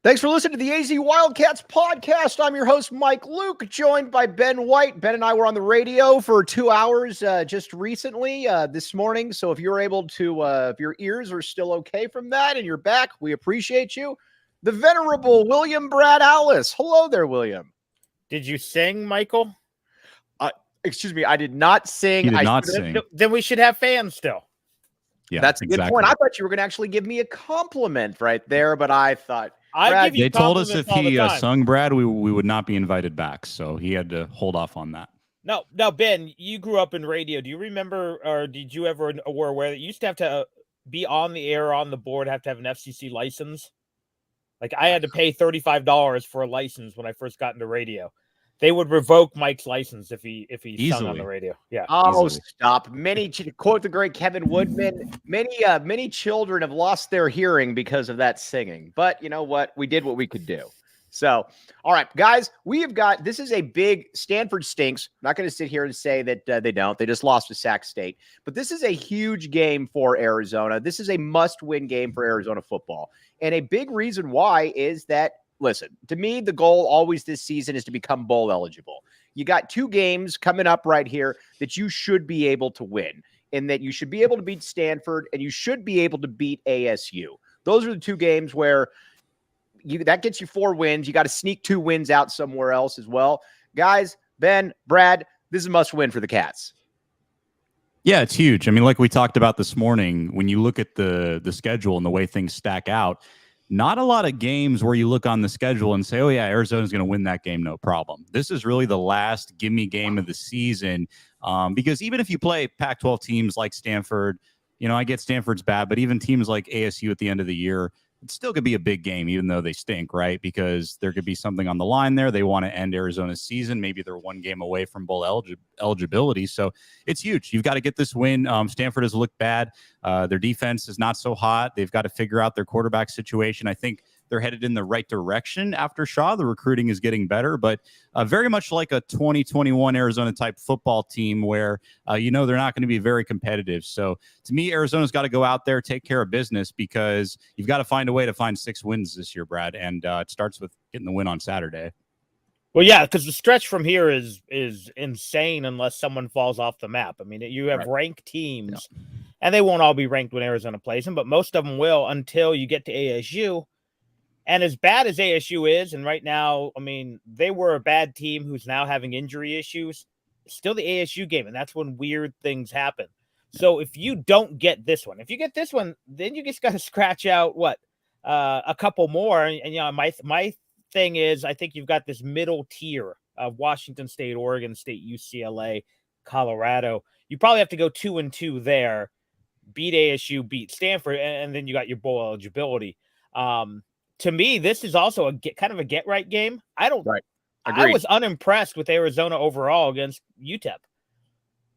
Thanks for listening to the AZ Wildcats podcast. I'm your host, Mike Luke, joined by Ben White. Ben and I were on the radio for 2 hours just recently this morning. So if you're able to, if your ears are still okay from that and you're back, we appreciate you. The venerable William Brad Alice. Hello there, William. Did you sing, Michael? Excuse me, I did not sing. He did not sing. Then we should have fans still. Yeah, that's a good point. I thought you were going to actually give me a compliment right there, but I thought Brad, they told us if he sung Brad, we would not be invited back, so he had to hold off on that. No, Ben, you grew up in radio. Do you remember, or did you ever were aware that you used to have to be on the air, on the board, have to have an FCC license? Like I had to pay $35 for a license when I first got into radio. They would revoke Mike's license if he sung on the radio. Yeah. Oh, easily. Stop! To quote the great Kevin Woodman, many children have lost their hearing because of that singing. But you know what? We did what we could do. So, all right, guys, this is a big Stanford stinks. I'm not going to sit here and say that they don't. They just lost to Sac State. But this is a huge game for Arizona. This is a must-win game for Arizona football. And a big reason why is that, listen, to me, the goal always this season is to become bowl eligible. You got 2 games coming up right here that you should be able to win, and that you should be able to beat Stanford, and you should be able to beat ASU. Those are the 2 games where that gets you 4 wins. You got to sneak 2 wins out somewhere else as well. Guys, Ben, Brad, this is a must win for the Cats. Yeah, it's huge. I mean, like we talked about this morning, when you look at the schedule and the way things stack out, not a lot of games where you look on the schedule and say, oh, yeah, Arizona's going to win that game, no problem. This is really the last gimme game of the season because even if you play Pac-12 teams like Stanford, I get Stanford's bad, but even teams like ASU at the end of the year, it still could be a big game, even though they stink, right? Because there could be something on the line there. They want to end Arizona's season. Maybe they're 1 game away from bowl eligibility. So it's huge. You've got to get this win. Stanford has looked bad. Their defense is not so hot. They've got to figure out their quarterback situation. I think they're headed in the right direction after Shaw. The recruiting is getting better, but very much like a 2021 Arizona type football team where, they're not going to be very competitive. So to me, Arizona's got to go out there, take care of business because you've got to find a way to find 6 wins this year, Brad. And it starts with getting the win on Saturday. Well, yeah, because the stretch from here is insane unless someone falls off the map. I mean, you have ranked teams, and they won't all be ranked when Arizona plays them, but most of them will until you get to ASU. And as bad as ASU is, and right now, I mean, they were a bad team who's now having injury issues, still the ASU game, and that's when weird things happen. So if you don't get this one, if you get this one, then you just got to scratch out a couple more. And my thing is, I think you've got this middle tier of Washington State, Oregon State, UCLA, Colorado. You probably have to go 2-2 there, beat ASU, beat Stanford, and then you got your bowl eligibility. To me, this is also kind of a get-right game. I was unimpressed with Arizona overall against UTEP.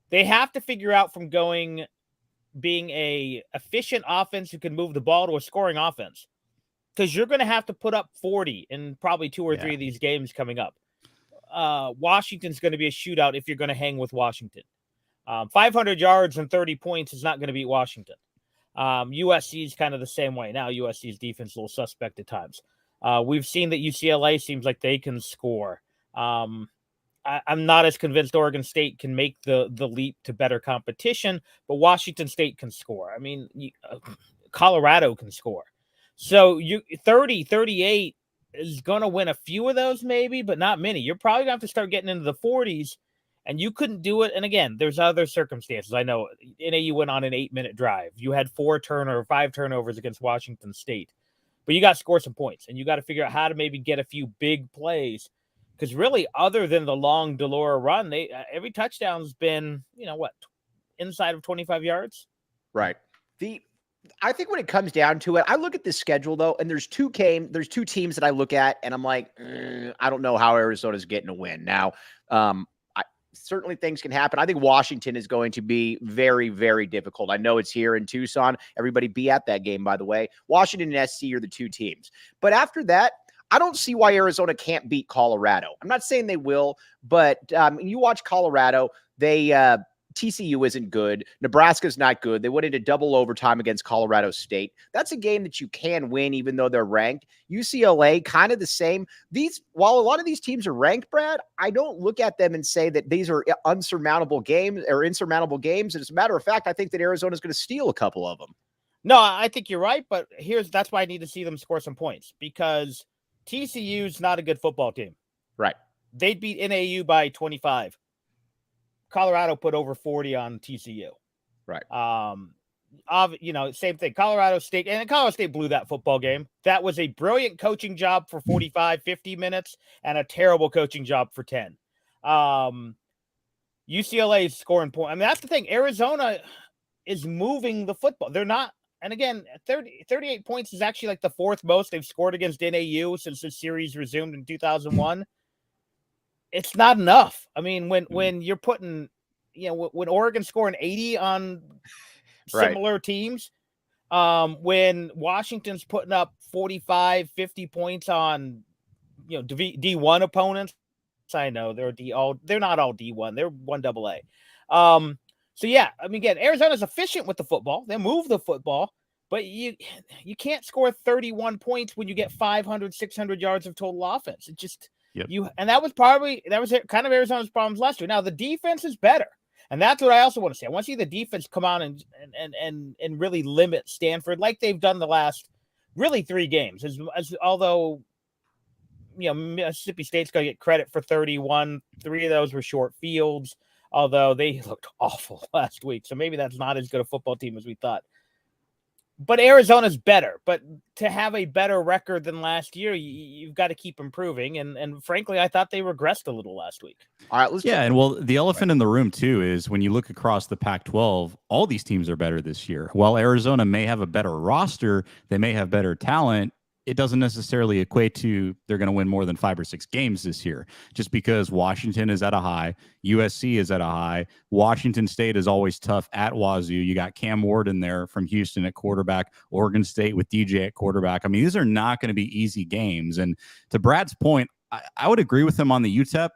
They have to figure out from being a efficient offense who can move the ball to a scoring offense, because you're going to have to put up 40 in probably 2 or 3 of these games coming up. Washington's going to be a shootout if you're going to hang with Washington. 500 yards and 30 points is not going to beat Washington. USC is kind of the same way. Now USC's defense is a little suspect at times. We've seen that UCLA seems like they can score. I'm not as convinced Oregon State can make the leap to better competition, but Washington State can score. I mean, Colorado can score. So 38 is going to win a few of those maybe, but not many. You're probably going to have to start getting into the 40s. And you couldn't do it. And again, there's other circumstances. I know NAU went on an 8-minute drive. You had 5 turnovers against Washington State. But you got to score some points. And you got to figure out how to maybe get a few big plays. Because really, other than the long Delora run, every touchdown's been, inside of 25 yards? Right. I think when it comes down to it, I look at this schedule, though, and there's 2 teams that I look at, and I'm like, I don't know how Arizona's getting a win. Now, certainly things can happen. I think Washington is going to be very, very difficult. I know it's here in Tucson. Everybody be at that game, by the way. Washington and SC are the 2 teams. But after that, I don't see why Arizona can't beat Colorado. I'm not saying they will, but you watch Colorado, they TCU isn't good. Nebraska's not good. They went into double overtime against Colorado State. That's a game that you can win, even though they're ranked. UCLA, kind of the same. While a lot of these teams are ranked, Brad, I don't look at them and say that these are insurmountable games. And as a matter of fact, I think that Arizona's going to steal a couple of them. No, I think you're right, but that's why I need to see them score some points, because TCU's not a good football team. Right. They'd beat NAU by 25. Colorado put over 40 on TCU. Right. Same thing. Colorado State blew that football game. That was a brilliant coaching job for 45, 50 minutes and a terrible coaching job for 10. UCLA is scoring points. I mean, that's the thing. Arizona is moving the football. They're not. And again, 38 points is actually like the fourth most they've scored against NAU since the series resumed in 2001. It's not enough. I mean, when you're putting, when Oregon's scoring 80 on similar teams, when Washington's putting up 45, 50 points on, D1 opponents. I know they're not all D1. They're 1AA. So yeah, I mean, again, Arizona's efficient with the football. They move the football, but you can't score 31 points when you get 500, 600 yards of total offense. It just, and that was kind of Arizona's problems last year. Now the defense is better. And that's what I also want to see. I want to see the defense come out and really limit Stanford like they've done the last really 3 games. Although, Mississippi State's going to get credit for 31. 3 of those were short fields, although they looked awful last week. So maybe that's not as good a football team as we thought. But Arizona's better. But to have a better record than last year, you've got to keep improving. And frankly, I thought they regressed a little last week. All right, the elephant in the room too is when you look across the Pac-12, all these teams are better this year. While Arizona may have a better roster, they may have better talent, it doesn't necessarily equate to they're going to win more than 5 or 6 games this year, just because Washington is at a high, USC is at a high, Washington State is always tough at Wazoo. You got Cam Ward in there from Houston at quarterback, Oregon State with DJ at quarterback. I mean, these are not going to be easy games. And to Brad's point, I would agree with him on the UTEP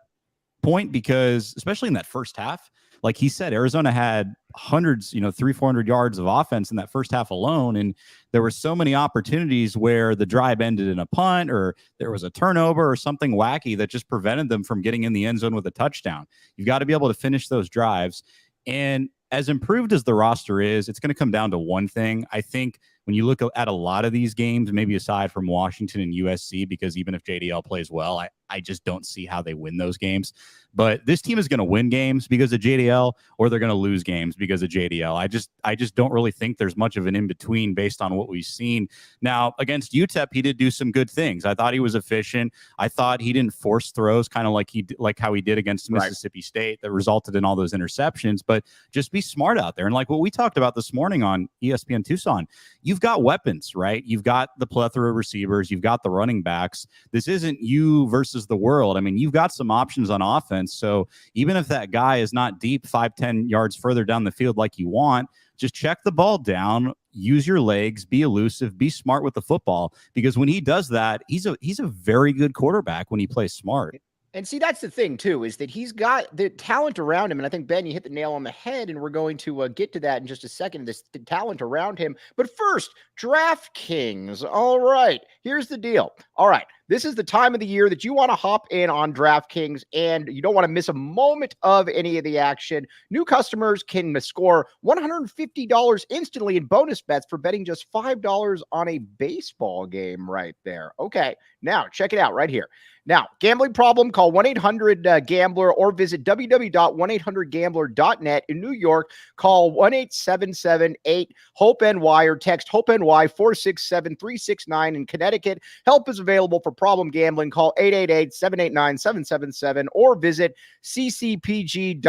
point, because especially in that first half, like he said, Arizona had hundreds, 300-400 yards of offense in that first half alone. And there were so many opportunities where the drive ended in a punt or there was a turnover or something wacky that just prevented them from getting in the end zone with a touchdown. You've got to be able to finish those drives. And as improved as the roster is, it's going to come down to one thing. I think when you look at a lot of these games, maybe aside from Washington and USC, because even if JDL plays well, I just don't see how they win those games. But this team is going to win games because of JDL, or they're going to lose games because of JDL. I just don't really think there's much of an in-between based on what we've seen. Now, against UTEP, he did do some good things. I thought he was efficient. I thought he didn't force throws, kind of like how he did against Mississippi State that resulted in all those interceptions. But just be smart out there. And like what we talked about this morning on ESPN Tucson, you've got weapons, right? You've got the plethora of receivers. You've got the running backs. This isn't you versus the world. I mean, you've got some options on offense. So even if that guy is not deep 5-10 yards further down the field like you want, just check the ball down, use your legs, be elusive, be smart with the football, because when he does that, he's a very good quarterback when he plays smart. And see, that's the thing, too, is that he's got the talent around him. And I think, Ben, you hit the nail on the head, and we're going to get to that in just a second, the talent around him. But first, DraftKings. All right, here's the deal. All right, this is the time of the year that you want to hop in on DraftKings, and you don't want to miss a moment of any of the action. New customers can score $150 instantly in bonus bets for betting just $5 on a baseball game right there. Okay, now check it out right here. Now, gambling problem, call 1-800-GAMBLER or visit www.1800gambler.net. In New York, call 1-877-8-HOPE-NY or text HOPE-NY 467-369. In Connecticut, help is available for problem gambling. Call 888-789-777 or visit ccpg.org.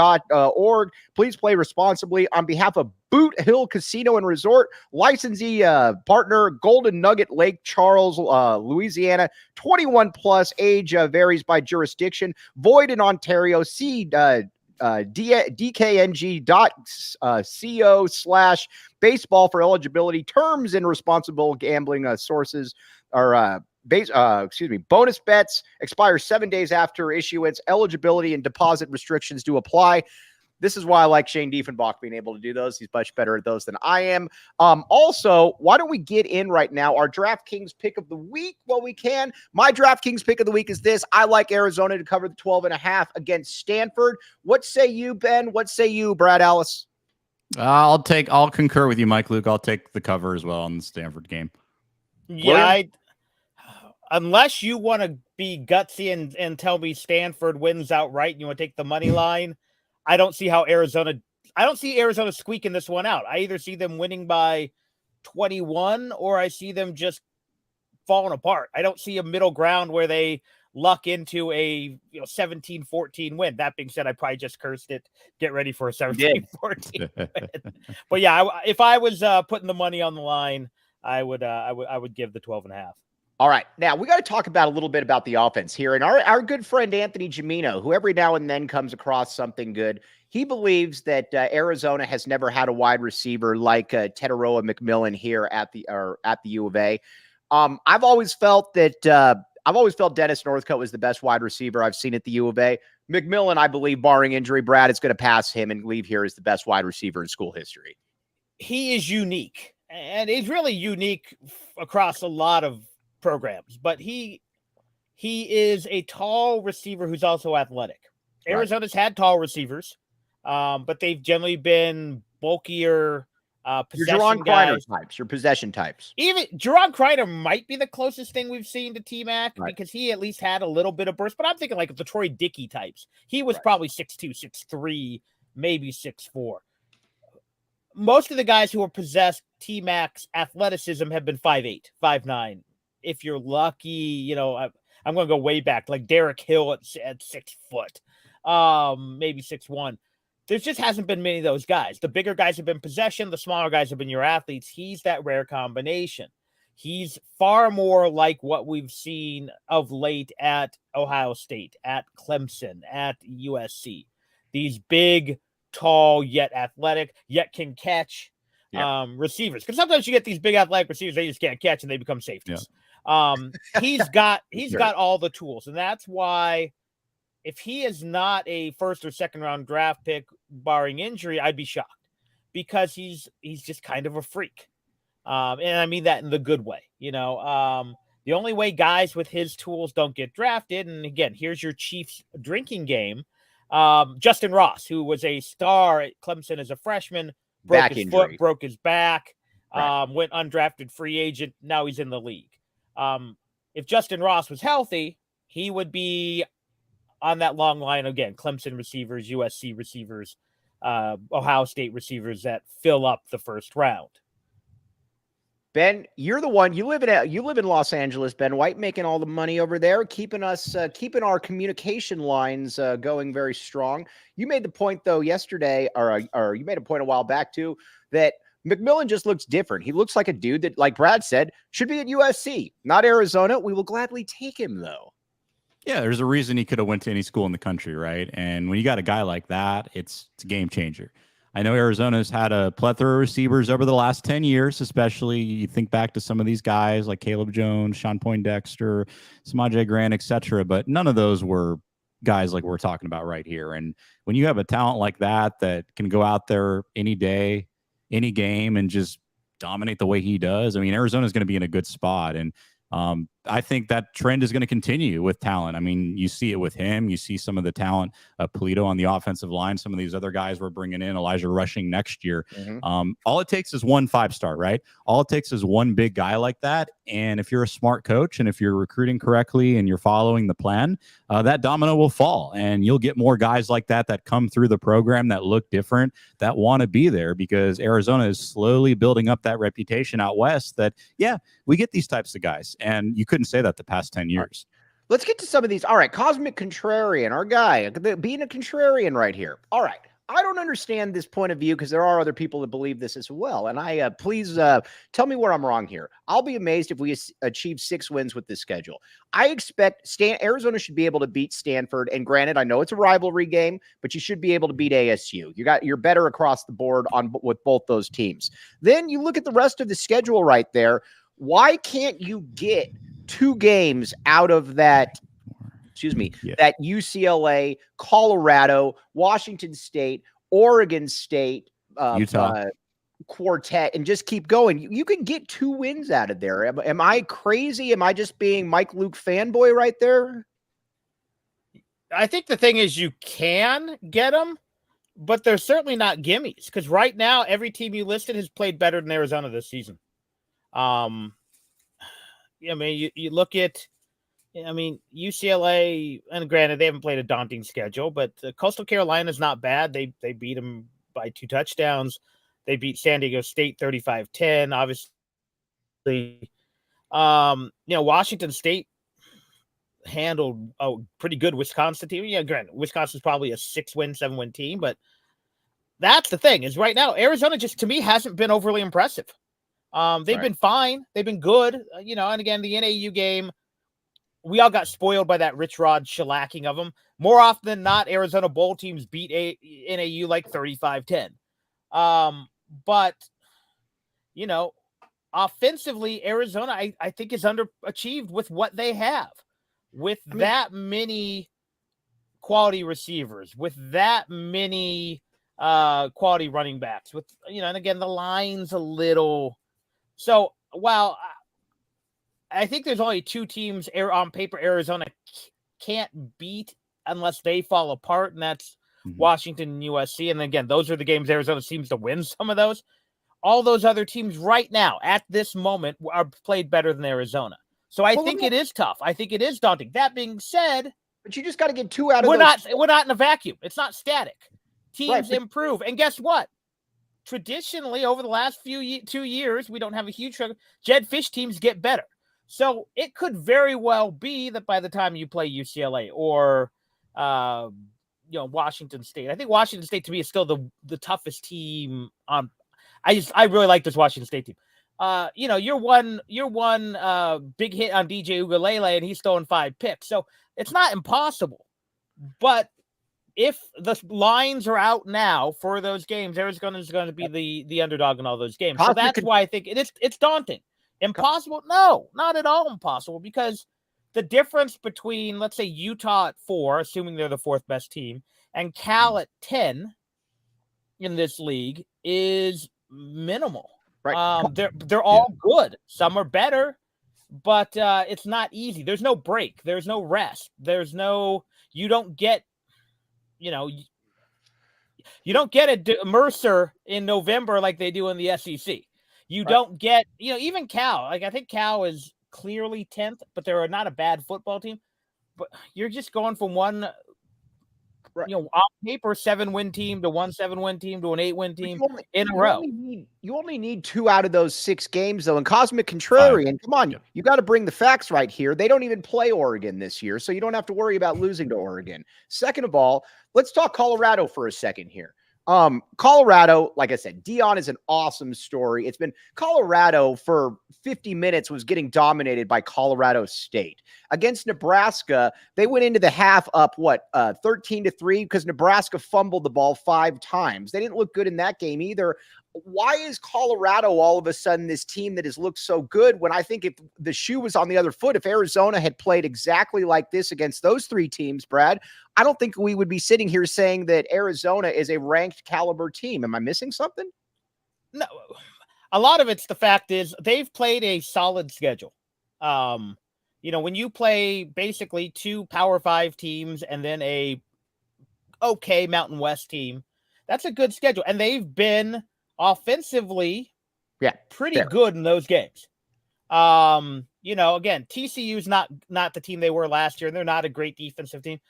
Please play responsibly. On behalf of Boot Hill Casino and Resort, licensee partner Golden Nugget, Lake Charles, Louisiana. 21 plus, age varies by jurisdiction. Void in Ontario. See dkng.co/baseball for eligibility, terms, and responsible gambling sources are bonus bets expire 7 days after issuance. Eligibility and deposit restrictions do apply. This is why I like Shane Diefenbach being able to do those. He's much better at those than I am. Also, why don't we get in right now our DraftKings pick of the week while we can? My DraftKings pick of the week is this. I like Arizona to cover the 12.5 against Stanford. What say you, Ben? What say you, Brad Ellis? I'll concur with you, Mike Luke. I'll take the cover as well in the Stanford game. Yeah, unless you want to be gutsy and tell me Stanford wins outright and you want to take the money line, I don't see Arizona squeaking this one out. I either see them winning by 21 or I see them just falling apart. I don't see a middle ground where they luck into a 17-14 win. That being said, I probably just cursed it. Get ready for a 17-14 win. But yeah, if I was putting the money on the line, I would give the 12.5. All right. Now, we got to talk about a little bit about the offense here. And our good friend Anthony Gimino, who every now and then comes across something good, he believes that Arizona has never had a wide receiver like Teteroa McMillan here at the U of A. I've always felt Dennis Northcote was the best wide receiver I've seen at the U of A. McMillan, I believe, barring injury, Brad, is going to pass him and leave here as the best wide receiver in school history. He is unique, and he's really unique across a lot of programs, but he is a tall receiver who's also athletic. Arizona's had tall receivers, but they've generally been bulkier, possession Your Jerron guys. Kreiner types, your possession types. Even Jerron Kreiner might be the closest thing we've seen to TMac because he at least had a little bit of burst, but I'm thinking like the Troy Dickey types. He was probably 6'2", 6'3", maybe 6'4". Most of the guys who have possessed T-Mac's athleticism have been 5'8", 5'9". If you're lucky, I'm going to go way back, like Derek Hill at 6 foot, maybe 6'1". There just hasn't been many of those guys. The bigger guys have been possession. The smaller guys have been your athletes. He's that rare combination. He's far more like what we've seen of late at Ohio State, at Clemson, at USC. These big, tall, yet athletic, yet can catch receivers. Because sometimes you get these big athletic receivers, they just can't catch and they become safeties. He's got all the tools, and that's why if he is not a first or second round draft pick, barring injury, I'd be shocked because he's just kind of a freak, and I mean that in the good way. The only way guys with his tools don't get drafted, and again, here's your Chiefs drinking game. Justin Ross, who was a star at Clemson as a freshman, broke his foot, broke his back, went undrafted free agent. Now he's in the league. If Justin Ross was healthy, he would be on that long line again. Clemson receivers, USC receivers, Ohio State receivers that fill up the first round. Ben, you're the one. You live in Los Angeles. Ben White making all the money over there, keeping our communication lines going very strong. You made the point though yesterday, or you made a point a while back too, that McMillan just looks different. He looks like a dude that, like Brad said, should be at USC, not Arizona. We will gladly take him though. Yeah, there's a reason he could have went to any school in the country, right? And when you got a guy like that, it's a game changer. I know Arizona's had a plethora of receivers over the last 10 years, especially you think back to some of these guys like Caleb Jones, Sean Poindexter, Samaje Grant, etc. But none of those were guys like we're talking about right here. And when you have a talent like that can go out there any day, any game, and just dominate the way he does, I mean, Arizona's going to be in a good spot. And I think that trend is going to continue with talent. I mean, you see it with him. You see some of the talent, Polito on the offensive line, some of these other guys we're bringing in, Elijah Rushing next year. Mm-hmm. All it takes is one 5-star, right? All it takes is one big guy like that. And if you're a smart coach and if you're recruiting correctly and you're following the plan, that domino will fall. And you'll get more guys like that come through the program that look different, that want to be there, because Arizona is slowly building up that reputation out west that, yeah, we get these types of guys. And you couldn't say that the past 10 years. Let's get to some of these. All right. Cosmic Contrarian, our guy, being a contrarian right here. All right. I don't understand this point of view because there are other people that believe this as well. And please tell me where I'm wrong here. I'll be amazed if we achieve 6 wins with this schedule. I expect Arizona should be able to beat Stanford. And granted, I know it's a rivalry game, but you should be able to beat ASU. You're better across the board with both those teams. Then you look at the rest of the schedule right there. Why can't you get 2 games out of that, that UCLA, Colorado, Washington State, Oregon State, Utah quartet, and just keep going. You can get 2 wins out of there. Am I crazy? Am I just being Mike Luke fanboy right there? I think the thing is you can get them, but they're certainly not gimmies, because right now every team you listed has played better than Arizona this season. I mean, you look at, UCLA, and granted, they haven't played a daunting schedule, but Coastal Carolina's not bad. They beat them by 2 touchdowns. They beat San Diego State 35-10. Obviously, Washington State handled a pretty good Wisconsin team. Yeah, granted, Wisconsin's probably a 6-win, 7-win team, but that's the thing is right now, Arizona just, to me, hasn't been overly impressive. They've been fine. They've been good, and again, the NAU game, we all got spoiled by that Rich Rod shellacking of them. More often than not, Arizona Bowl teams beat NAU like 35-10. But, offensively, Arizona, I think, is underachieved with what they have. With that many quality receivers, with that many quality running backs, with, and again, the line's a little. So while I think there's only 2 teams on paper Arizona can't beat unless they fall apart, and that's Washington and USC. And again, those are the games Arizona seems to win some of those. All those other teams right now at this moment are played better than Arizona. So I think it is tough. I think it is daunting. That being said, but you just got to get 2 out of we're not in a vacuum. It's not static. Teams improve. And guess what? Traditionally, over the last 2 years, we don't have a huge struggle. Jedd Fisch teams get better. So it could very well be that by the time you play UCLA or Washington State, I think Washington State to me is still the toughest team on. I really like this Washington State team. You're one big hit on DJ Ugalele and he's throwing 5 picks. So it's not impossible. But if the lines are out now for those games, Arizona's going to be the underdog in all those games. So that's why I think it's daunting. Impossible? No, not at all impossible, because the difference between, let's say, Utah at 4, assuming they're the 4th best team, and Cal at 10 in this league is minimal. Right. They're all good. Some are better, but it's not easy. There's no break. There's no rest. You don't get, you don't get a Mercer in November like they do in the SEC. You don't get, even Cal. Like, I think Cal is clearly 10th, but they're not a bad football team. But you're just going from one, on paper, 7-win team to 1 7-win team to an 8-win team in a row. You only need 2 out of those 6 games, though. And Cosmic Contrarian, come on, you got to bring the facts right here. They don't even play Oregon this year, so you don't have to worry about losing to Oregon. Second of all, let's talk Colorado for a second here. Colorado, like I said, Deion is an awesome story. It's been Colorado for 50 minutes was getting dominated by Colorado State. Against Nebraska, they went into the half up, 13-3, because Nebraska fumbled the ball 5 times. They didn't look good in that game either. Why is Colorado all of a sudden this team that has looked so good, when I think if the shoe was on the other foot, if Arizona had played exactly like this against those 3 teams, Brad, I don't think we would be sitting here saying that Arizona is a ranked caliber team. Am I missing something? No, a lot of it's the fact is they've played a solid schedule. When you play basically 2 Power 5 teams and then a okay Mountain West team, that's a good schedule. And they've been offensively pretty good in those games. Again, TCU's not the team they were last year, and they're not a great defensive team.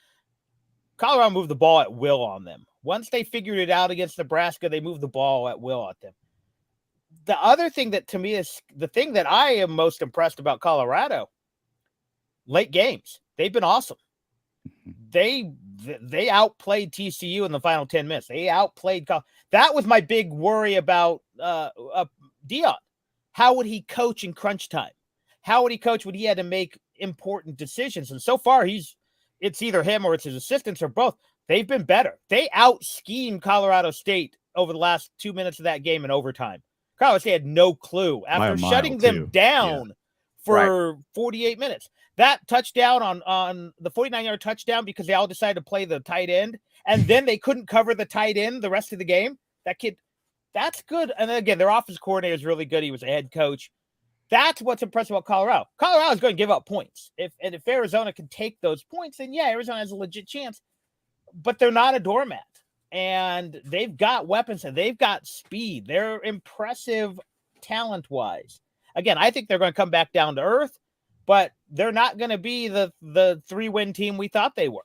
Colorado moved the ball at will on them. Once they figured it out against Nebraska, they moved the ball at will at them. The other thing that to me is the thing that I am most impressed about Colorado, late games. They've been awesome. They outplayed TCU in the final 10 minutes. They outplayed. That was my big worry about Deion. How would he coach in crunch time? How would he coach when he had to make important decisions? And so far, it's either him or it's his assistants or both. They've been better. They out-schemed Colorado State over the last 2 minutes of that game in overtime. Colorado State had no clue after shutting them down for 48 minutes. That touchdown on the 49-yard touchdown, because they all decided to play the tight end, and then they couldn't cover the tight end the rest of the game. That kid, that's good. And then again, their offensive coordinator is really good. He was a head coach. That's what's impressive about Colorado. Colorado is going to give up points. If Arizona can take those points, then yeah, Arizona has a legit chance. But they're not a doormat. And they've got weapons and they've got speed. They're impressive talent-wise. Again, I think they're going to come back down to earth, but they're not going to be the 3-win team we thought they were.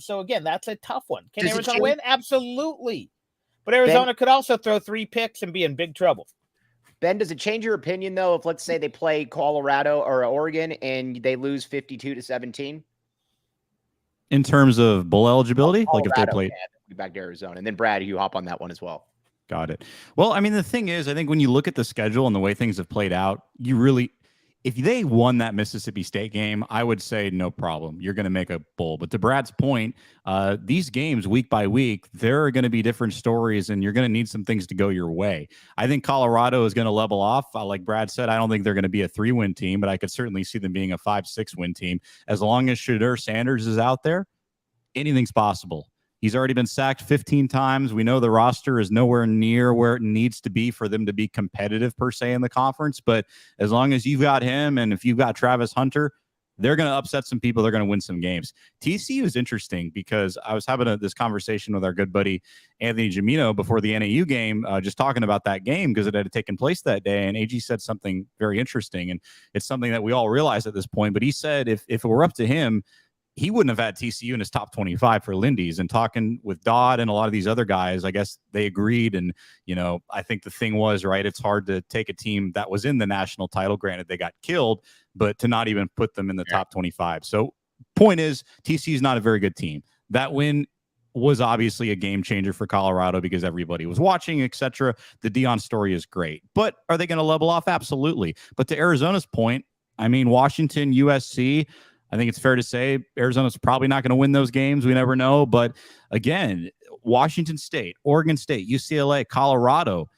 So again, that's a tough one. Can Arizona win? Absolutely. But Arizona could also throw 3 picks and be in big trouble. Ben, does it change your opinion, though, if, let's say, they play Colorado or Oregon and they lose 52-17? In terms of bowl eligibility? Colorado, like if they play back to Arizona. And then, Brad, you hop on that one as well. Got it. Well, I mean, the thing is, I think when you look at the schedule and the way things have played out, you really, if they won that Mississippi State game, I would say no problem. You're going to make a bowl. But to Brad's point, these games week by week, there are going to be different stories and you're going to need some things to go your way. I think Colorado is going to level off. Like Brad said, I don't think they're going to be a 3-win team, but I could certainly see them being a 5-6-win team. As long as Shedeur Sanders is out there, anything's possible. He's already been sacked 15 times. We know the roster is nowhere near where it needs to be for them to be competitive per se in the conference. But as long as you've got him and if you've got Travis Hunter, they're going to upset some people. They're going to win some games. TCU is interesting because I was having this conversation with our good buddy Anthony Gimino before the NAU game, just talking about that game because it had taken place that day. And AG said something very interesting. And it's something that we all realize at this point. But he said if it were up to him, he wouldn't have had TCU in his top 25 for Lindy's. And talking with Dodd and a lot of these other guys, I guess they agreed. And, you know, I think the thing was, right, it's hard to take a team that was in the national title, granted they got killed, but to not even put them in the top 25. So point is, TCU is not a very good team. That win was obviously a game changer for Colorado because everybody was watching, etc. The Deion story is great. But are they going to level off? Absolutely. But to Arizona's point, I mean, Washington, USC, I think it's fair to say Arizona's probably not going to win those games. We never know. But again, Washington State, Oregon State, UCLA, Colorado,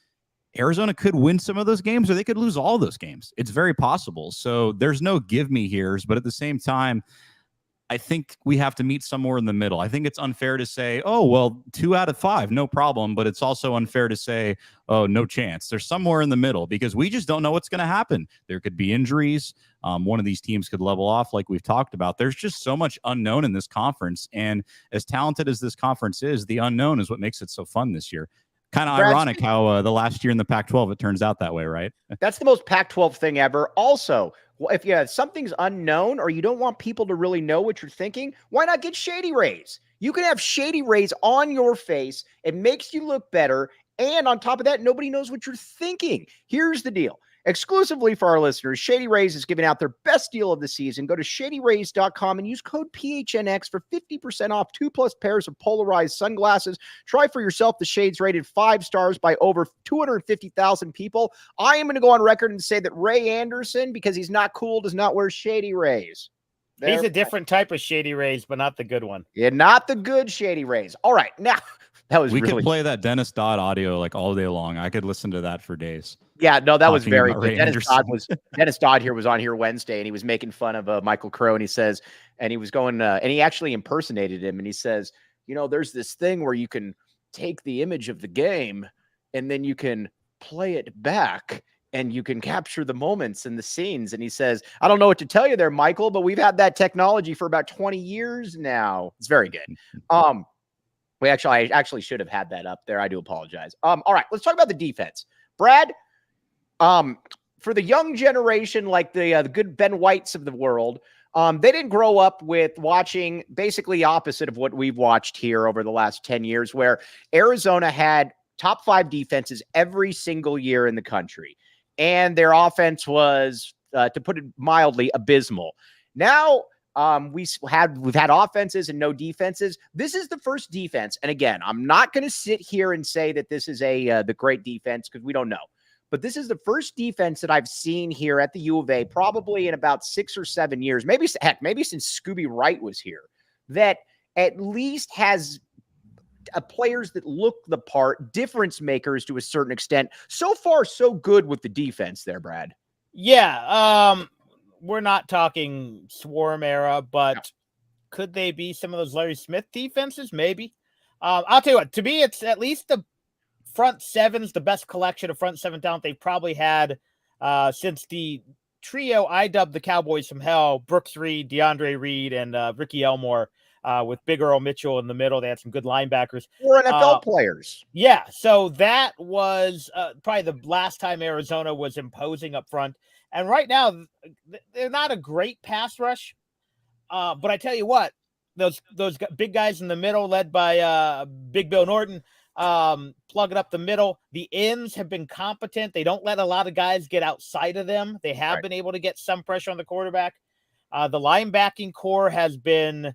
Arizona could win some of those games or they could lose all those games. It's very possible. So there's no give me heres. But at the same time, I think we have to meet somewhere in the middle. I think it's unfair to say, oh, well, 2 out of 5, no problem. But it's also unfair to say, oh, no chance. There's somewhere in the middle because we just don't know what's going to happen. There could be injuries. One of these teams could level off like we've talked about. There's just so much unknown in this conference. And as talented as this conference is, the unknown is what makes it so fun this year. Kind of ironic how the last year in the Pac-12, it turns out that way, right? That's the most Pac-12 thing ever. Also, if something's unknown or you don't want people to really know what you're thinking, why not get Shady Rays? You can have Shady Rays on your face. It makes you look better. And on top of that, nobody knows what you're thinking. Here's the deal. Exclusively for our listeners, Shady Rays is giving out their best deal of the season. Go to shadyrays.com and use code PHNX for 50% off 2+ pairs of polarized sunglasses. Try for yourself the shades rated 5 stars by over 250,000 people. I am going to go on record and say that Ray Anderson, because he's not cool, does not wear Shady Rays. He's a different type of Shady Rays, but not the good one. Yeah, not the good Shady Rays. All right, now we could play that Dennis Dodd audio like all day long. I could listen to that for days. Yeah, no, that was very good. Dennis Dodd here was on here Wednesday, and he was making fun of Michael Crow, and he says, and he was going, and he actually impersonated him, and he says, you know, there's this thing where you can take the image of the game, and then you can play it back, and you can capture the moments and the scenes. And he says, I don't know what to tell you there, Michael, but we've had that technology for about 20 years now. It's very good. I actually should have had that up there. I do apologize. All right, let's talk about the defense. Brad, for the young generation, like the good Ben Whites of the world, they didn't grow up with watching basically the opposite of what we've watched here over the last 10 years, where Arizona had top 5 defenses every single year in the country. And their offense was, to put it mildly, abysmal. Now, we've had offenses and no defenses. This is the first defense. And again, I'm not going to sit here and say that this is the great defense because we don't know. But this is the first defense that I've seen here at the U of A, probably in about 6 or 7 years, maybe since Scooby Wright was here, that at least has players that look the part, difference makers to a certain extent. So far, so good with the defense there, Brad. Yeah, we're not talking Swarm era, but could they be some of those Larry Smith defenses? Maybe. I'll tell you what, to me, it's at least the front seven's the best collection of front seven talent they've probably had since the trio I dubbed the Cowboys from Hell: Brooks Reed, DeAndre Reed, and Ricky Elmore, with Big Earl Mitchell in the middle. They had some good linebackers. 4 NFL players. Yeah, so that was probably the last time Arizona was imposing up front. And right now, they're not a great pass rush. But I tell you what, those big guys in the middle, led by Big Bill Norton, plugging up the middle. The ends have been competent. They don't let a lot of guys get outside of them. They have been able to get some pressure on the quarterback. The linebacking core has been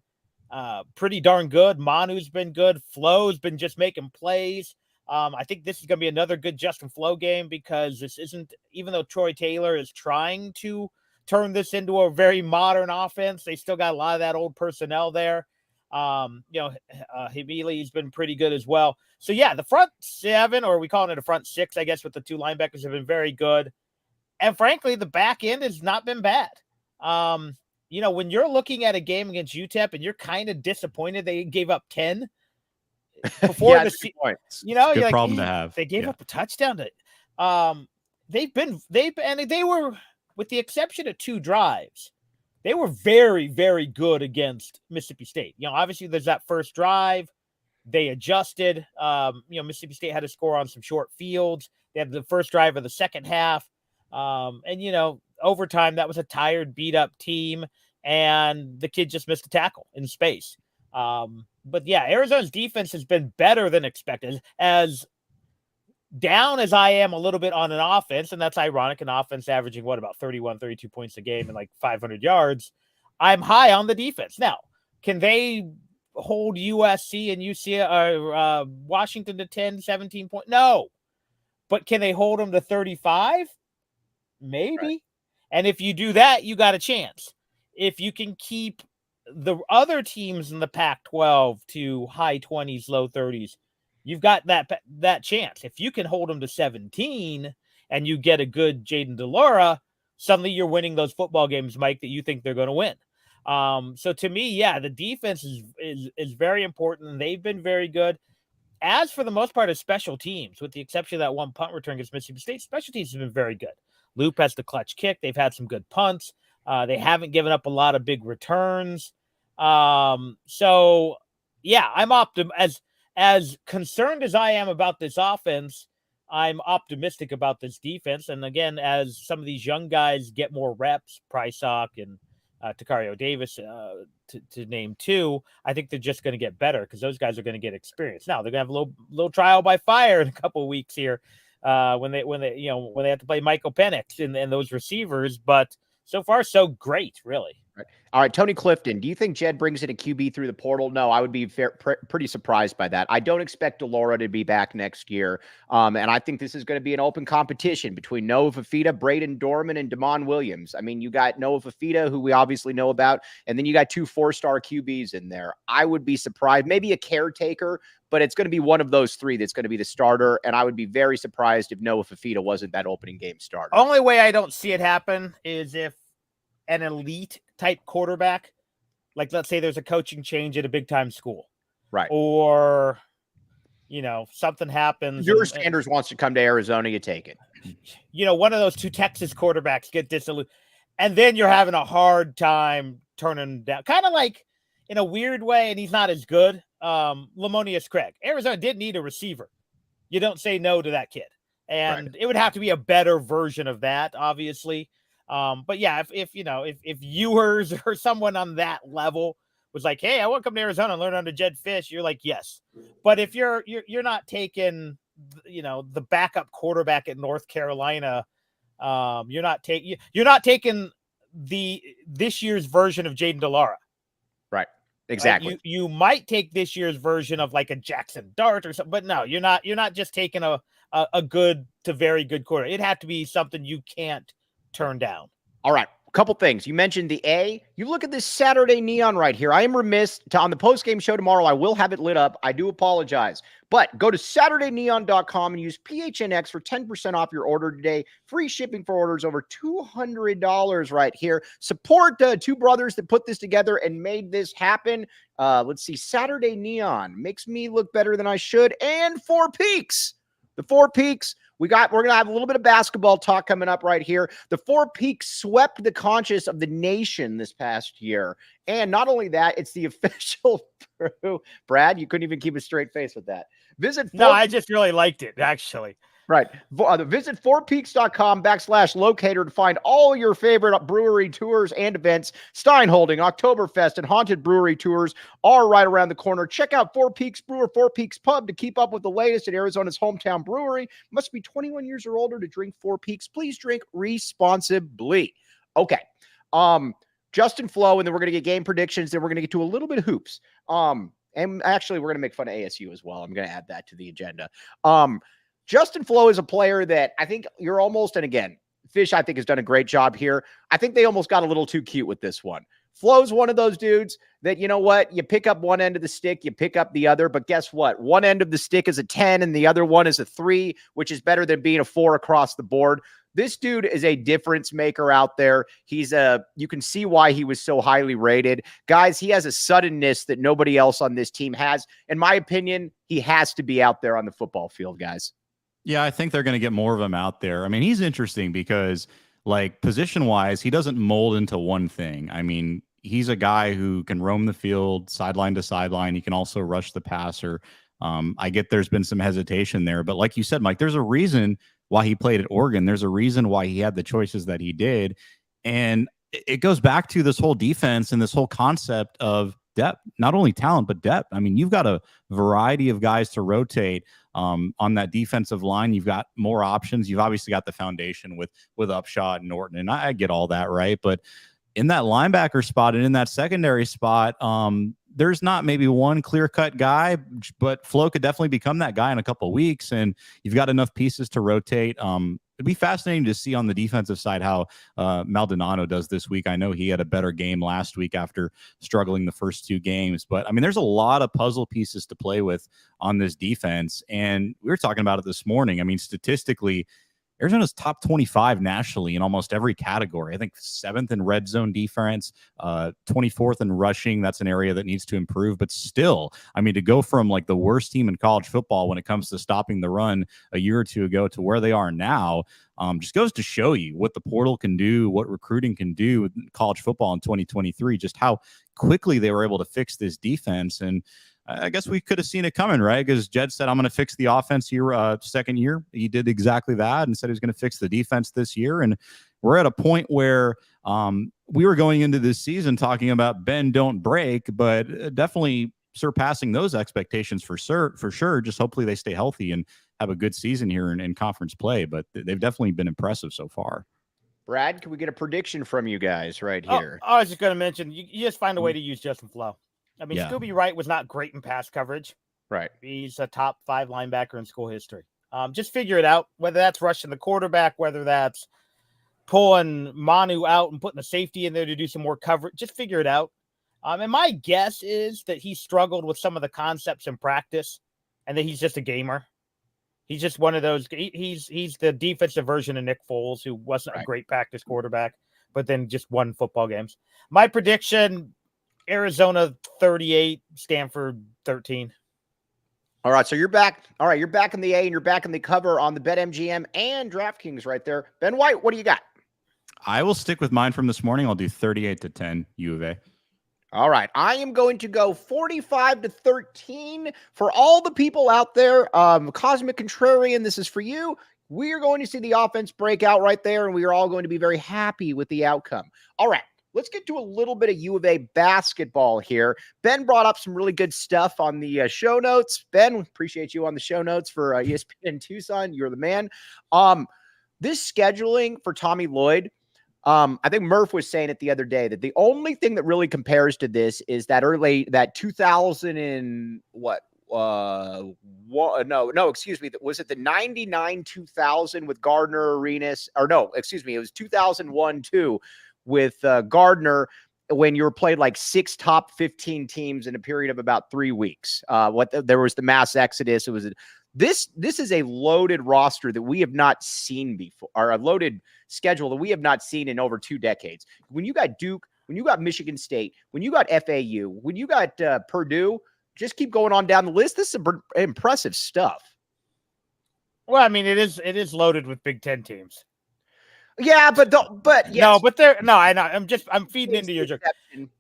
pretty darn good. Manu's been good. Flowe's been just making plays. I think this is going to be another good Justin Flowe game, because this isn't, even though Troy Taylor is trying to turn this into a very modern offense, they still got a lot of that old personnel there. Hibili's been pretty good as well. So yeah, the front seven, or we call it a front six, I guess, with the 2 linebackers, have been very good. And frankly, the back end has not been bad. When you're looking at a game against UTEP and you're kind of disappointed they gave up 10 before the season, good you're problem like, to have. They gave up a touchdown to they were, with the exception of 2 drives, they were very, very good against Mississippi State. Obviously there's that first drive. They adjusted. Mississippi State had to score on some short fields. They had the first drive of the second half. Overtime, that was a tired, beat-up team, and the kid just missed a tackle in space. But yeah, Arizona's defense has been better than expected. As down as I am a little bit on an offense, and that's ironic, an offense averaging about 31, 32 points a game and like 500 yards, I'm high on the defense. Now, can they hold USC and UC Washington to 10, 17 points? No. But can they hold them to 35? Maybe. Right. And if you do that, you got a chance. If you can keep the other teams in the Pac-12 to high 20s, low 30s, you've got that chance. If you can hold them to 17 and you get a good Jayden DeLaura, suddenly you're winning those football games, Mike, that you think they're going to win. So to me, yeah, the defense is very important, and they've been very good. As for the most part of special teams, with the exception of that one punt return against Mississippi State, special teams have been very good. Loop has the clutch kick. They've had some good punts. They haven't given up a lot of big returns. So yeah, I'm as concerned as I am about this offense, I'm optimistic about this defense. And again, as some of these young guys get more reps, Prysock and Takario Davis, to name 2, I think they're just going to get better, because those guys are going to get experience. Now they're going to have a little trial by fire in a couple of weeks here, when they have to play Michael Penix and those receivers. But so far, so great, really. All right, Tony Clifton, do you think Jedd brings in a QB through the portal? No, I would be pretty surprised by that. I don't expect DeLaura to be back next year, and I think this is going to be an open competition between Noah Fafita, Braden Dorman, and Damon Williams. I mean, you got Noah Fafita, who we obviously know about, and then you got 2 4-star QBs in there. I would be surprised, maybe a caretaker, but it's going to be one of those 3 that's going to be the starter, and I would be very surprised if Noah Fafita wasn't that opening game starter. Only way I don't see it happen is if an elite type quarterback, like let's say there's a coaching change at a big time school, right? Or something happens. Sanders wants to come to Arizona, you take it. One of those 2 Texas quarterbacks get disillusioned, and then you're having a hard time turning down, kind of like in a weird way, and he's not as good. Lamonius Craig. Arizona did need a receiver. You don't say no to that kid, and It would have to be a better version of that, obviously. But yeah, if Ewers or someone on that level was like, hey, I want to come to Arizona and learn under Jedd Fisch, you're like, yes. But if you're not taking, the backup quarterback at North Carolina, you're not taking this year's version of Jayden DeLaura. Right. Exactly. Right? You might take this year's version of like a Jackson Dart or something, but no, you're not just taking a good to very good quarter. It had to be something you can't turn down. All right. couple things. You mentioned the A. You look at this Saturday neon right here. I am remiss on the post-game show tomorrow. I will have it lit up. I do apologize. But go to SaturdayNeon.com and use PHNX for 10% off your order today. Free shipping for orders over $200 right here. Support two brothers that put this together and made this happen. Let's see. Saturday Neon makes me look better than I should. And Four Peaks. The Four Peaks. We're going to have a little bit of basketball talk coming up right here. The Four Peaks swept the conscience of the nation this past year. And not only that, it's the official Brad, you couldn't even keep a straight face with that. No, I just really liked it, actually. Right. Visit fourpeaks.com/locator to find all your favorite brewery tours and events. Steinholding, Oktoberfest, and Haunted Brewery tours are right around the corner. Check out Four Peaks Brewer, Four Peaks Pub to keep up with the latest at Arizona's hometown brewery. Must be 21 years or older to drink Four Peaks. Please drink responsibly. Okay. Justin Flowe, and then we're going to get game predictions. Then we're going to get to a little bit of hoops. And actually, we're going to make fun of ASU as well. I'm going to add that to the agenda. Justin Flowe is a player that I think you're almost, and again, Fisch, I think, has done a great job here. I think they almost got a little too cute with this one. Flowe's one of those dudes that, you know what, you pick up one end of the stick, you pick up the other, but guess what? One end of the stick is a 10 and the other one is a 3, which is better than being a 4 across the board. This dude is a difference maker out there. You can see why he was so highly rated. Guys, he has a suddenness that nobody else on this team has. In my opinion, he has to be out there on the football field, guys. Yeah, I think they're going to get more of him out there. I mean, he's interesting because, like, position-wise, he doesn't mold into one thing. I mean, he's a guy who can roam the field sideline to sideline. He can also rush the passer. I get there's been some hesitation there. But like you said, Mike, there's a reason why he played at Oregon. There's a reason why he had the choices that he did. And it goes back to this whole defense and this whole concept of depth, not only talent, but depth. I mean, you've got a variety of guys to rotate on that defensive line. You've got more options. You've obviously got the foundation with Upshaw and Norton, and I get all that, right? But in that linebacker spot and in that secondary spot, there's not maybe one clear-cut guy, but Flowe could definitely become that guy in a couple of weeks, and you've got enough pieces to rotate. It'd be fascinating to see on the defensive side how Maldonado does this week. I know he had a better game last week after struggling the first 2 games, but I mean, there's a lot of puzzle pieces to play with on this defense, and we were talking about it this morning. I mean, statistically, Arizona's top 25 nationally in almost every category. I think 7th in red zone defense, 24th in rushing. That's an area that needs to improve. But still, I mean, to go from like the worst team in college football when it comes to stopping the run a year or two ago to where they are now, just goes to show you what the portal can do, what recruiting can do with college football in 2023, just how quickly they were able to fix this defense. And I guess we could have seen it coming, right? Because Jedd said, I'm going to fix the offense here second year. He did exactly that and said he was going to fix the defense this year. And we're at a point where we were going into this season talking about bend, don't break, but definitely surpassing those expectations for sure. Just hopefully they stay healthy and have a good season here in conference play. But they've definitely been impressive so far. Brad, can we get a prediction from you guys right here? I was just going to mention, you just find a way to use Justin Flowe. I mean, Yeah. Scooby Wright was not great in pass coverage. Right. He's a top 5 linebacker in school history. Just figure it out, whether that's rushing the quarterback, whether that's pulling Manu out and putting a safety in there to do some more coverage. Just figure it out. And my guess is that he struggled with some of the concepts in practice and that he's just a gamer. He's just one of those. He's the defensive version of Nick Foles, who wasn't a great practice quarterback, but then just won football games. My prediction, Arizona 38, Stanford 13. All right, so you're back. All right, you're back in the A and you're back in the cover on the BetMGM and DraftKings right there. Ben White, what do you got? I will stick with mine from this morning. I'll do 38-10 U of A. All right, I am going to go 45-13 for all the people out there. Cosmic Contrarian, this is for you. We are going to see the offense break out right there, and we are all going to be very happy with the outcome. All right. Let's get to a little bit of U of A basketball here. Ben brought up some really good stuff on the show notes. Ben, appreciate you on the show notes for ESPN Tucson. You're the man. This scheduling for Tommy Lloyd, I think Murph was saying it the other day that the only thing that really compares to this is that 2000 and what? Excuse me. Was it the 99-2000 with Gardner Arenas? Or no, excuse me. It was 2001-2. with Gardner when you were played like 6 top 15 teams in a period of about 3 weeks. There was the mass exodus. It was this is a loaded roster that we have not seen before, or a loaded schedule that we have not seen in over 2 decades. When you got Duke, when you got Michigan State, when you got FAU, when you got Purdue, just keep going on down the list. This is impressive stuff. Well, I mean, it is loaded with Big Ten teams. Yeah, but yes. No, but I know. I'm feeding into your joke.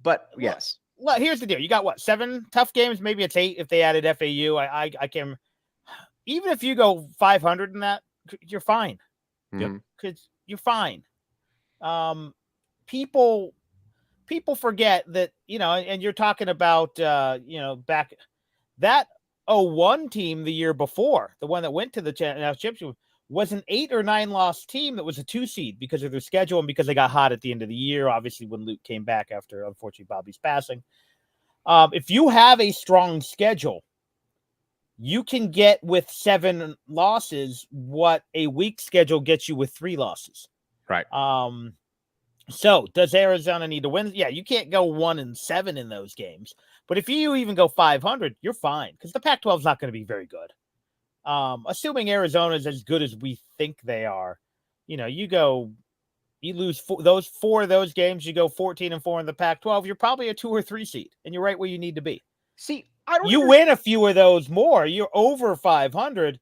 But yes. Well, here's the deal. You got what, 7 tough games? Maybe it's 8 if they added FAU. I can. Even if you go 500 in that, you're fine. Because you're fine. People forget that, and you're talking about back that 01 team the year before, the one that went to the championship, was an 8 or 9 loss team that was a 2 seed because of their schedule and because they got hot at the end of the year, obviously when Luke came back after, unfortunately, Bobby's passing. If you have a strong schedule, you can get with 7 losses what a weak schedule gets you with 3 losses. Right. So does Arizona need to win? Yeah, you can't go 1-7 in those games. But if you even go 500, you're fine because the Pac-12 is not going to be very good. Assuming Arizona is as good as we think they are, you lose 4 of those games, you go 14-4 in the Pac-12, you're probably a 2 or 3 seed, and you're right where you need to be. See, you win a few of those more, you're over 500,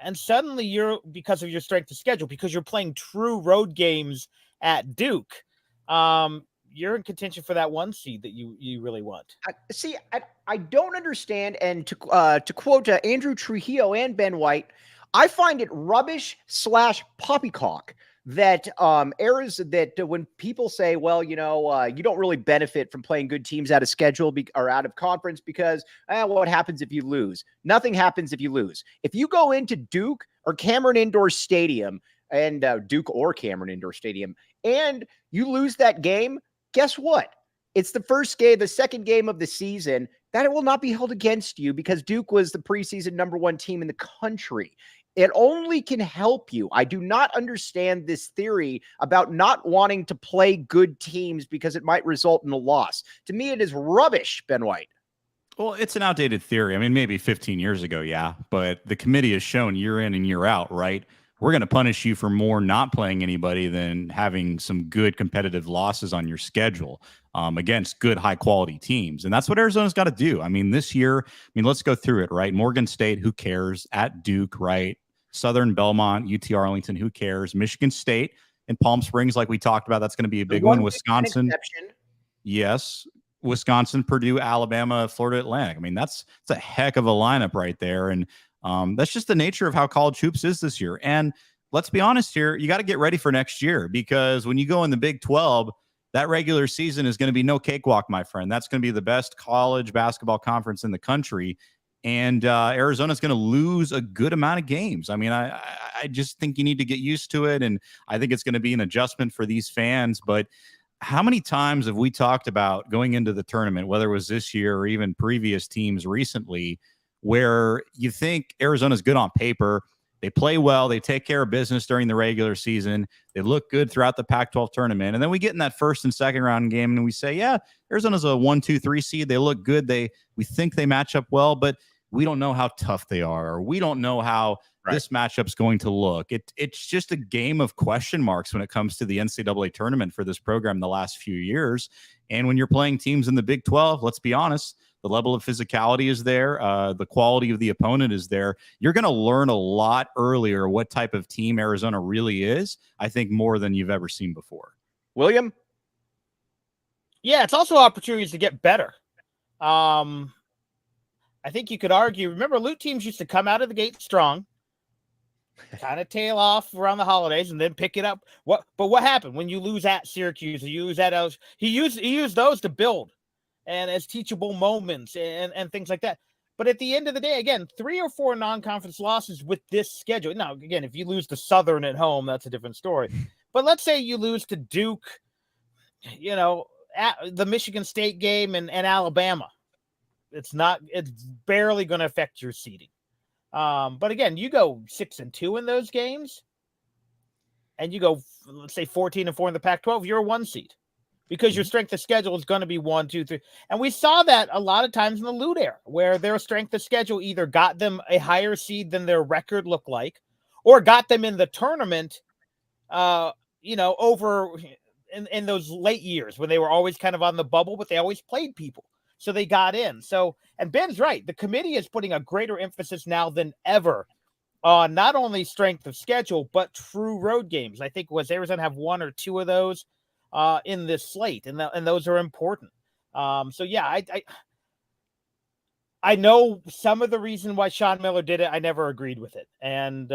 and suddenly because of your strength of schedule, because you're playing true road games at Duke, you're in contention for that 1 seed that you really want. I don't understand. And to quote Andrew Trujillo and Ben White, I find it rubbish / poppycock that when people say, well, you don't really benefit from playing good teams out of schedule or out of conference because what happens if you lose? Nothing happens if you lose. If you go into Duke or Cameron Indoor Stadium and Duke or Cameron Indoor Stadium and you lose that game, guess what? It's the second game of the season that it will not be held against you because Duke was the preseason number 1 team in the country. It only can help you. I do not understand this theory about not wanting to play good teams because it might result in a loss. To me, it is rubbish, Ben White. Well, it's an outdated theory. I mean, maybe 15 years ago, yeah, but the committee has shown year in and year out, right? We're going to punish you for more not playing anybody than having some good competitive losses on your schedule against good, high-quality teams. And that's what Arizona's got to do. I mean, this year, let's go through it, right? Morgan State, who cares? At Duke, right? Southern Belmont, UT Arlington, who cares? Michigan State and Palm Springs, like we talked about, that's going to be a big one. Wisconsin, yes. Wisconsin, Purdue, Alabama, Florida Atlantic. I mean, that's a heck of a lineup right there. And that's just the nature of how college hoops is this year. And let's be honest here, you got to get ready for next year because when you go in the Big 12, that regular season is going to be no cakewalk, my friend. That's going to be the best college basketball conference in the country. And Arizona's going to lose a good amount of games. I mean, I just think you need to get used to it. And I think it's going to be an adjustment for these fans. But how many times have we talked about going into the tournament, whether it was this year or even previous teams recently, where you think Arizona's good on paper, they play well, they take care of business during the regular season, they look good throughout the Pac-12 tournament, and then we get in that first and second round game and we say, yeah, Arizona's a 1, 2, 3 seed, they look good, we think they match up well, but we don't know how tough they are, or we don't know how this matchup's going to look. It's just a game of question marks when it comes to the NCAA tournament for this program the last few years. And when you're playing teams in the Big 12, let's be honest, the level of physicality is there. The quality of the opponent is there. You're going to learn a lot earlier what type of team Arizona really is, I think, more than you've ever seen before. William? Yeah, it's also opportunities to get better. I think you could argue, remember, Loot teams used to come out of the gate strong, kind of tail off around the holidays and then pick it up. But what happened when you lose at Syracuse or you lose at Els? He used those to build and as teachable moments and things like that. But at the end of the day, again, 3 or 4 non-conference losses with this schedule. Now, again, if you lose to Southern at home, that's a different story. But let's say you lose to Duke, at the Michigan State game and Alabama. It's barely going to affect your seeding. But again, you go 6-2 in those games. and you go, let's say 14-4 in the Pac-12, you're a 1 seed because your strength of schedule is going to be 1, 2, 3. And we saw that a lot of times in the Lute era, where their strength of schedule either got them a higher seed than their record looked like, or got them in the tournament, over in those late years when they were always kind of on the bubble, but they always played people. So they got in. So, and Ben's right. The committee is putting a greater emphasis now than ever on not only strength of schedule, but true road games. I think Arizona have 1 or 2 of those in this slate, and those are important. So yeah, I know some of the reason why Sean Miller did it. I never agreed with it. And,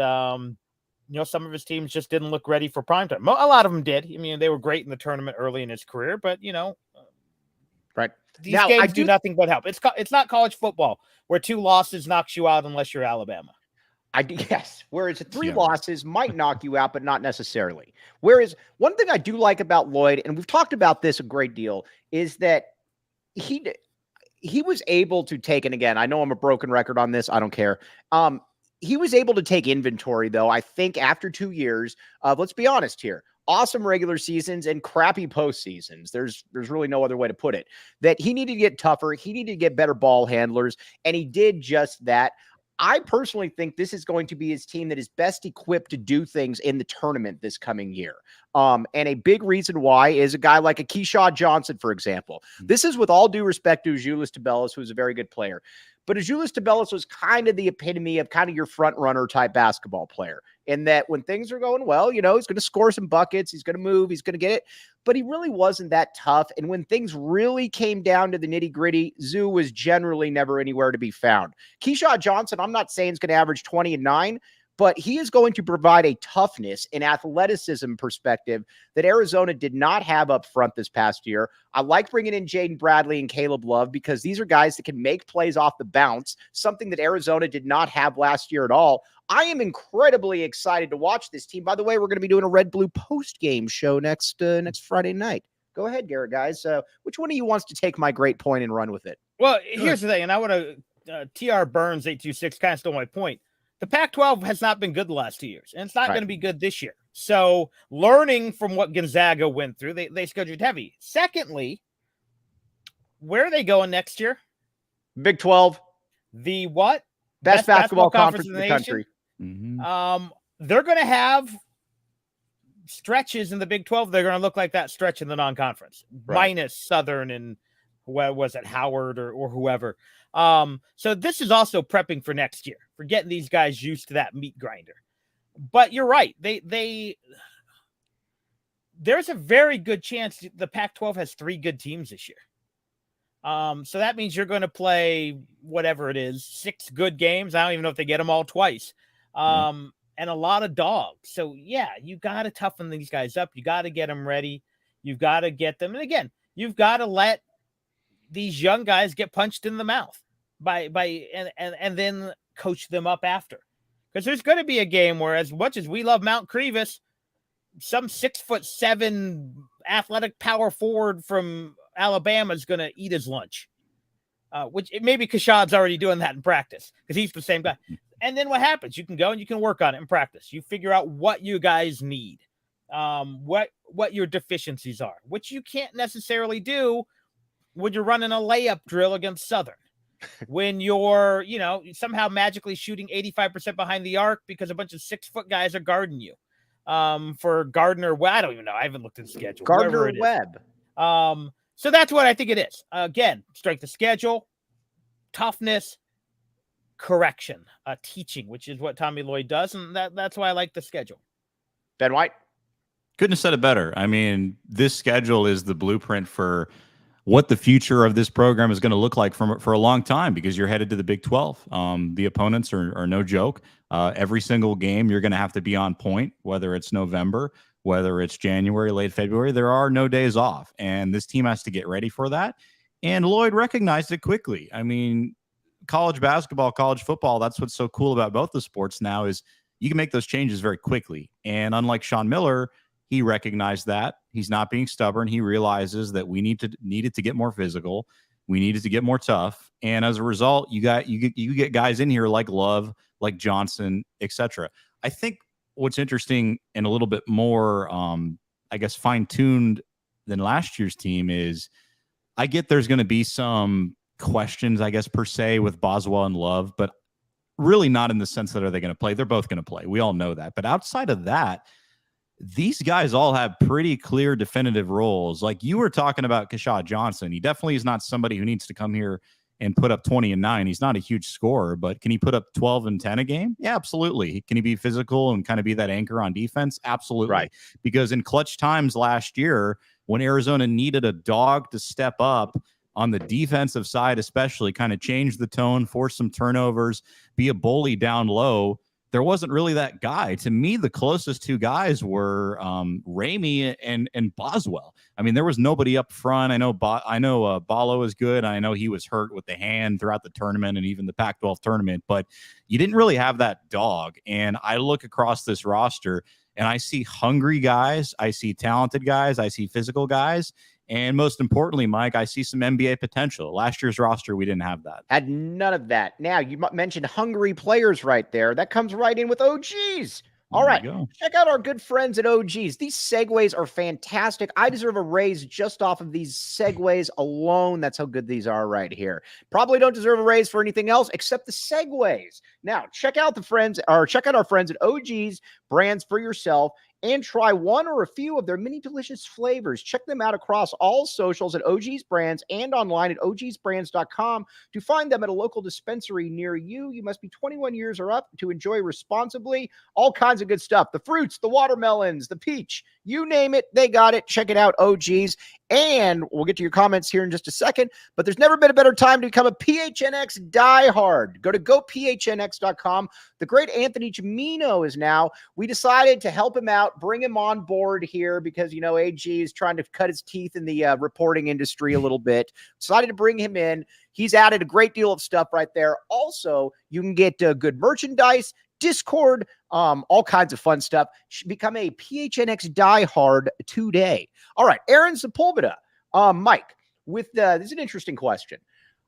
some of his teams just didn't look ready for primetime. A lot of them did. I mean, they were great in the tournament early in his career, but, right. These games do nothing but help. It's not college football where 2 losses knocks you out unless you're Alabama. Yes. Whereas 3 losses might knock you out, but not necessarily. Whereas one thing I do like about Lloyd, and we've talked about this a great deal, is that he was able to take, and again, I know I'm a broken record on this. I don't care. He was able to take inventory, though, I think after 2 years of, let's be honest here, awesome regular seasons and crappy postseasons. There's really no other way to put it. That he needed to get tougher. He needed to get better ball handlers, and he did just that. I personally think this is going to be his team that is best equipped to do things in the tournament this coming year. And a big reason why is a guy like a Keshad Johnson, for example. This is with all due respect to Azuolas Tubelis, who's a very good player. But Azuolas Tubelis was kind of the epitome of kind of your front runner type basketball player, in that when things are going well, he's going to score some buckets, he's going to move, he's going to get it. But he really wasn't that tough. And when things really came down to the nitty gritty, Zoo was generally never anywhere to be found. Keshad Johnson, I'm not saying is going to average 20 and 9, but he is going to provide a toughness and athleticism perspective that Arizona did not have up front this past year. I like bringing in Jaden Bradley and Caleb Love because these are guys that can make plays off the bounce, something that Arizona did not have last year at all. I am incredibly excited to watch this team. By the way, we're going to be doing a Red Blue post-game show next Friday night. Go ahead, Garrett, guys. Which one of you wants to take my great point and run with it? Well, here's the thing, and I want to TR Burns 826 kind of stole my point. The Pac-12 has not been good the last 2 years, and it's not going to be good this year. So learning from what Gonzaga went through, they scheduled heavy. Secondly, where are they going next year? Big 12. The what? Best basketball conference in the country. Mm-hmm. They're going to have stretches in the Big 12. They're going to look like that stretch in the non-conference, minus Southern and what was it, Howard or whoever. So this is also prepping for next year, for getting these guys used to that meat grinder. But you're right. There's a very good chance the Pac-12 has 3 good teams this year. So that means you're going to play whatever it is, 6 good games. I don't even know if they get them all twice. And a lot of dogs. So yeah, you got to toughen these guys up. You got to get them ready. You've got to get them. And again, you've got to let these young guys get punched in the mouth and then coach them up after. Because there's going to be a game where, as much as we love Mount Crevis, some 6'7" athletic power forward from Alabama is going to eat his lunch. Which maybe Keshad's already doing that in practice because he's the same guy. And then what happens? You can go and you can work on it in practice. You figure out what you guys need, what your deficiencies are, which you can't necessarily do when you're running a layup drill against Southern, when you're, somehow magically shooting 85% behind the arc because a bunch of 6-foot guys are guarding you. For Gardner, well, I don't even know. I haven't looked at the schedule. Gardner Webb. So that's what I think it is. Again, strength of schedule, toughness, correction, teaching, which is what Tommy Lloyd does. And that's why I like the schedule. Ben White. Couldn't have said it better. I mean, this schedule is the blueprint for what the future of this program is going to look like for a long time, because you're headed to the Big 12. The opponents are no joke. Every single game, you're going to have to be on point, whether it's November, whether it's January, late February. There are no days off, and this team has to get ready for that. And Lloyd recognized it quickly. I mean, college basketball, college football, that's what's so cool about both the sports now, is you can make those changes very quickly. And unlike Sean Miller, he recognized that. He's not being stubborn. He realizes that we needed to get more physical. We needed to get more tough. And as a result, you get guys in here like Love, like Johnson, etc. I think what's interesting and a little bit more, I guess, fine-tuned than last year's team is I get there's going to be some questions, I guess, per se with Boswell and Love, but really not in the sense that are they going to play? They're both going to play. We all know that. But outside of that, these guys all have pretty clear definitive roles. Like you were talking about Keshad Johnson. He definitely is not somebody who needs to come here and put up 20 and 9. He's not a huge scorer, but can he put up 12 and 10 a game? Yeah, absolutely. Can he be physical and kind of be that anchor on defense? Absolutely. Right. Because in clutch times last year, when Arizona needed a dog to step up on the defensive side, especially kind of change the tone, force some turnovers, be a bully down low, there wasn't really that guy. To me, the closest two guys were Ramey and Boswell. I mean, there was nobody up front. I know Ballo is good. I know he was hurt with the hand throughout the tournament and even the Pac-12 tournament, but you didn't really have that dog. And I look across this roster and I see hungry guys. I see talented guys. I see physical guys. And most importantly, Mike, I see some NBA potential. Last year's roster, we didn't have that. Had none of that. Now, you mentioned hungry players right there. That comes right in with OGs. All right, check out our good friends at OGs. These segues are fantastic. I deserve a raise just off of these segues alone. That's how good these are right here. Probably don't deserve a raise for anything else except the segues. Now, check out our friends at OGs brands for yourself and try one or a few of their many delicious flavors. Check them out across all socials at OG's Brands and online at ogsbrands.com. To find them at a local dispensary near you, you must be 21 years or up to enjoy responsibly. All kinds of good stuff. The fruits, the watermelons, the peach, you name it, they got it. Check it out, OG's. And we'll get to your comments here in just a second, but there's never been a better time to become a PHNX diehard. Go to gophnx.com. The great Anthony Chimino is now. We decided to help him out, bring him on board here because, you know, AG is trying to cut his teeth in the reporting industry a little bit. Decided to bring him in. He's added a great deal of stuff right there. Also, you can get good merchandise, Discord, all kinds of fun stuff. Become a PHNX diehard today. All right, Aaron Sepulveda. Mike, with this is an interesting question.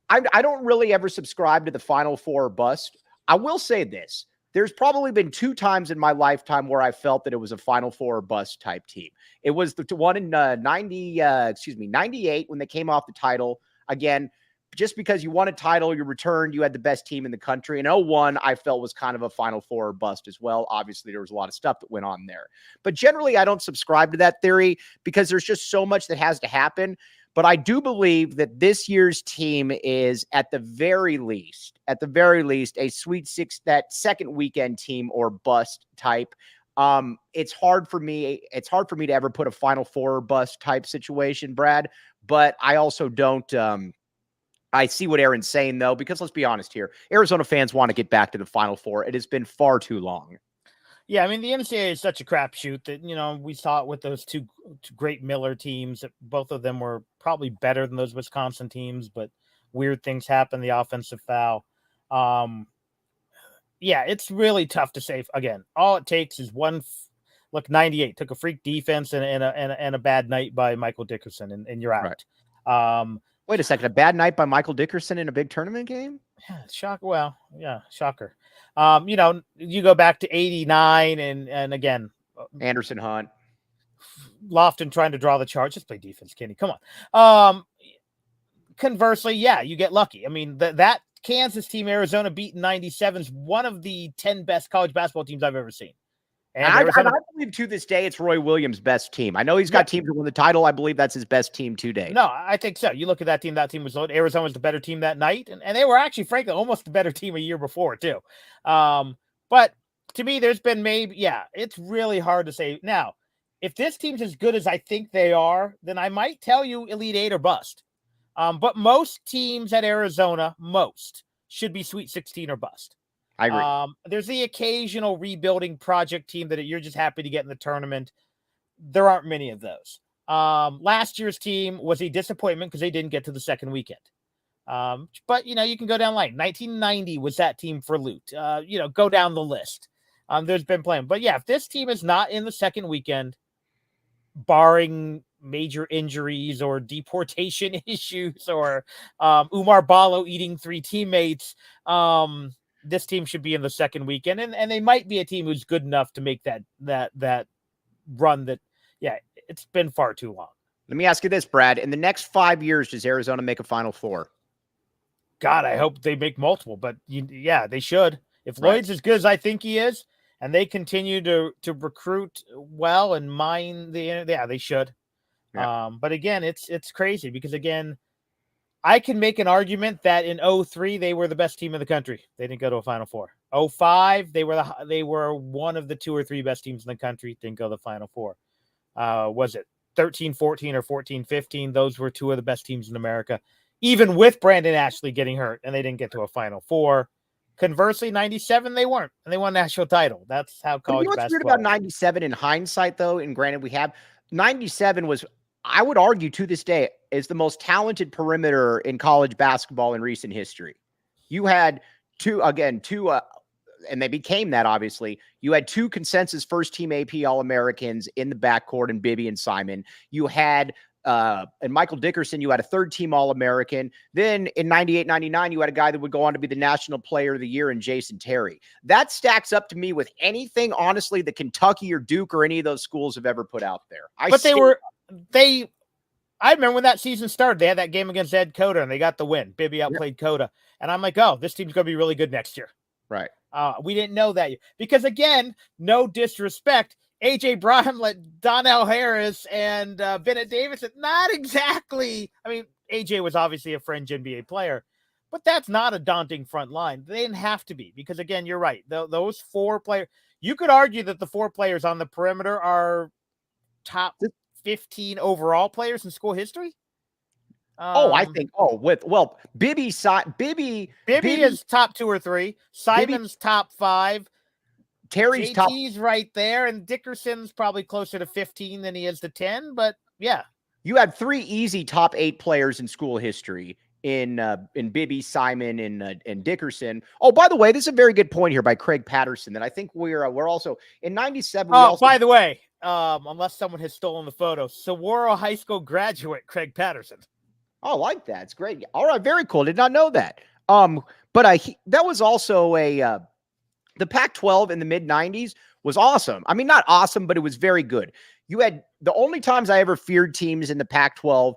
I don't really ever subscribe to the Final Four or bust. I will say this. There's probably been two times in my lifetime where I felt that it was a Final Four or bust type team. It was the one in 98 when they came off the title. Again, just because you won a title, you returned, you had the best team in the country. And 01, I felt was kind of a Final Four or bust as well. Obviously, there was a lot of stuff that went on there. But generally, I don't subscribe to that theory because there's just so much that has to happen. But I do believe that this year's team is at the very least, a Sweet Six, that second weekend team or bust type. It's hard for me to ever put a Final Four or bust type situation, Brad. But I also don't. I see what Aaron's saying, though, because let's be honest here. Arizona fans want to get back to the Final Four. It has been far too long. Yeah, I mean, the NCAA is such a crapshoot that, you know, we saw it with those two great Miller teams. That both of them were probably better than those Wisconsin teams, but weird things happen, the offensive foul. Yeah, it's really tough to say. Again, all it takes is one. Look, 98 took a freak defense and a bad night by Michael Dickerson, and you're out. Right. Wait a second. A bad night by Michael Dickerson in a big tournament game? Yeah, shocker. Well, yeah, shocker. You know, you go back to 89 and again, Anderson Hunt. Lofton trying to draw the charge. Just play defense, Kenny. Come on. Conversely, yeah, you get lucky. I mean, that Kansas team Arizona beat in 97 is one of the 10 best college basketball teams I've ever seen. And I believe to this day it's Roy Williams' best team. I know he's got teams that won the title. I believe that's his best team to date. No, I think so. You look at that team was loaded. Arizona was the better team that night, and they were actually, frankly, almost the better team a year before, too. But to me, there's been it's really hard to say. Now, if this team's as good as I think they are, then I might tell you Elite Eight or bust. But most teams at Arizona, should be Sweet 16 or bust. I agree. There's the occasional rebuilding project team that you're just happy to get in the tournament. There aren't many of those. Last year's team was a disappointment because they didn't get to the second weekend. But, you know, you can go down like 1990 was that team for loot. You know, go down the list. There's been plenty. But, yeah, if this team is not in the second weekend, barring major injuries or deportation issues or Umar Ballo eating 3 teammates, this team should be in the second weekend, and they might be a team who's good enough to make that run that, it's been far too long. Let me ask you this, Brad. In the next 5 years, does Arizona make a Final Four? God, I hope they make multiple, but they should. If Lloyd's as good as I think he is, and they continue to recruit well and mine they should. Yeah. But again, it's crazy because, again, I can make an argument that in 2003 they were the best team in the country. They didn't go to a Final Four. 2005 they were one of the 2 or 3 best teams in the country. Didn't go to the Final Four. Was it 13-14 or 14-15? Those were 2 of the best teams in America, even with Brandon Ashley getting hurt, and they didn't get to a Final Four. Conversely, 97 they weren't, and they won a national title. That's how college basketball. What's weird about 97 in hindsight, though, and granted we have 97 was, I would argue to this day, is the most talented perimeter in college basketball in recent history. You had two, and they became that, obviously. You had 2 consensus first-team AP All-Americans in the backcourt in Bibby and Simon. You had, and Michael Dickerson, you had a 3rd-team All-American. Then in 98-99, you had a guy that would go on to be the National Player of the Year in Jason Terry. That stacks up to me with anything, honestly, that Kentucky or Duke or any of those schools have ever put out there. I remember when that season started, they had that game against Ed Coda, and they got the win. Bibby outplayed Coda. And I'm like, oh, this team's going to be really good next year. Right. We didn't know that because, again, no disrespect, A.J. Brimlett, Donnell Harris, and Bennett Davis, not exactly. I mean, A.J. was obviously a fringe NBA player, but that's not a daunting front line. They didn't have to be because, again, you're right. Those 4 players, you could argue that the 4 players on the perimeter are top 15 overall players in school history. I think. Bibby is top 2 or 3. Simon's top 5. Terry's JT's right there, and Dickerson's probably closer to 15 than he is to 10. But yeah, you had 3 easy top 8 players in school history in Bibby, Simon, and Dickerson. Oh, by the way, this is a very good point here by Craig Patterson that I think we're also in 97. By the way, unless someone has stolen the photo, Saguaro High School graduate Craig Patterson. Oh, I like that. It's great. All right, very cool. Did not know that. But that was also the Pac-12 in the mid-90s was awesome. I mean, not awesome, but it was very good. You had the only times I ever feared teams in the Pac-12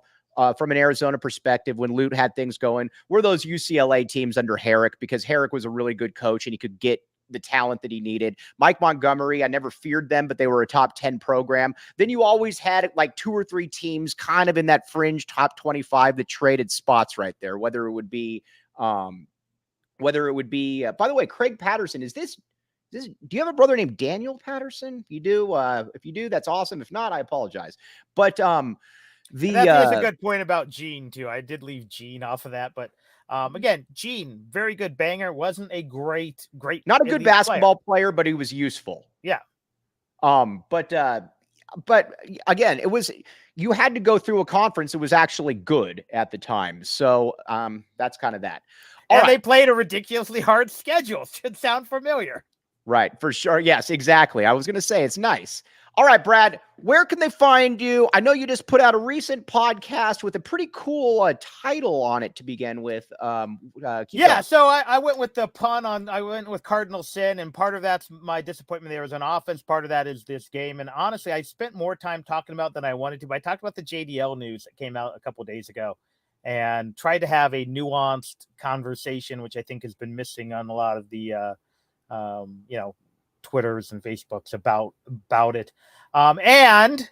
from an Arizona perspective when Lute had things going were those UCLA teams under Herrick, because Herrick was a really good coach and he could get the talent that he needed. Mike Montgomery, I never feared them, but they were a top 10 program. Then you always had like 2 or 3 teams kind of in that fringe top 25 that traded spots right there, whether it would be, by the way, Craig Patterson, do you have a brother named Daniel Patterson? You do. If you do, that's awesome. If not, I apologize. But that is a good point about Gene too. I did leave Gene off of that, but again, Gene, very good banger. Wasn't a great, not a good basketball player, but he was useful. Yeah. But again, you had to go through a conference that was actually good at the time. So that's kind of that. They played a ridiculously hard schedule. Should sound familiar. Right, for sure. Yes, exactly. I was going to say it's nice. All right, Brad, where can they find you? I know you just put out a recent podcast with a pretty cool title on it to begin with. So I went with the pun on, I went with Cardinal Sin, and part of that's my disappointment there as an offense. Part of that is this game. And honestly, I spent more time talking about than I wanted to, but I talked about the JDL news that came out a couple of days ago and tried to have a nuanced conversation, which I think has been missing on a lot of the, Twitters and Facebooks about it. And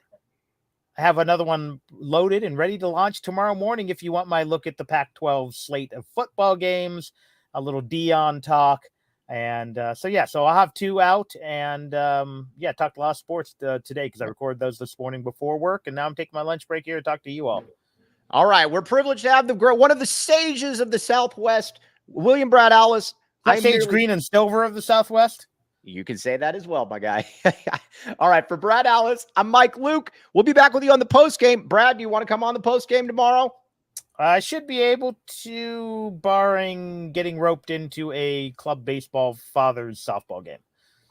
I have another one loaded and ready to launch tomorrow morning. If you want my look at the Pac-12 slate of football games, a little Dion talk. And so I'll have 2 out and talked a lot of sports today because I recorded those this morning before work. And now I'm taking my lunch break here to talk to you all. All right. We're privileged to have one of the sages of the Southwest, William Brad Allis. Sage green and silver of the Southwest. You can say that as well, my guy. All right. For Brad Allis, I'm Mike Luke. We'll be back with you on the post game. Brad, do you want to come on the post game tomorrow? I should be able to, barring getting roped into a club baseball father's softball game.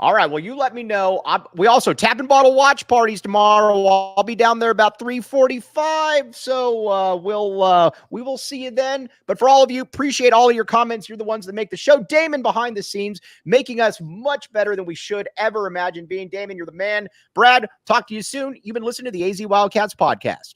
All right. Well, you let me know. We also tap and bottle watch parties tomorrow. I'll be down there about 3:45. So we will see you then. But for all of you, appreciate all of your comments. You're the ones that make the show. Damon behind the scenes, making us much better than we should ever imagine being. Damon, you're the man. Brad, talk to you soon. You've been listening to the AZ Wildcats podcast.